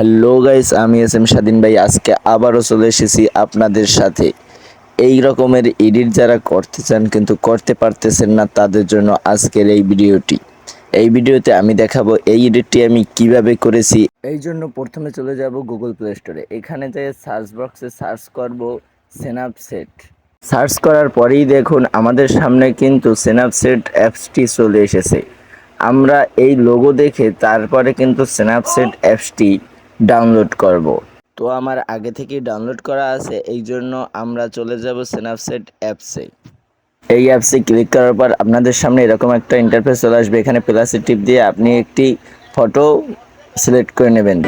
Hello guys, আমি S M স্বাধীন ভাই আজকে আবারও চলে এসেছি আপনাদের সাথে। এই রকমের এডিট যারা করতে চান কিন্তু করতে পারতেছেন না, তাদের জন্য আজকের এই ভিডিওটি। এই ভিডিওতে আমি দেখাবো এই এডিটটি আমি কিভাবে করেছি। এই জন্য প্রথমে চলে যাব গুগল প্লে স্টোরে। এখানে যেয়ে সার্চ বক্সে সার্চ করব স্ন্যাপচ্যাট। সার্চ করার পরেই দেখুন আমাদের সামনে কিন্তু স্ন্যাপচ্যাট অ্যাপসটি চলে এসেছে। আমরা এই লোগো দেখে তারপরে কিন্তু স্ন্যাপচ্যাট অ্যাপসটি ডাউনলোড করব। তো আমার আগে থেকেই ডাউনলোড করা আছে, এই জন্য আমরা চলে যাব স্ন্যাপচ্যাট অ্যাপসে। এই অ্যাপসে ক্লিক করার পর আপনাদের সামনে এরকম একটা ইন্টারফেস চলে আসবে। এখানে প্লাসে টিপ দিয়ে আপনি একটি ফটো সিলেক্ট করে নেবেন।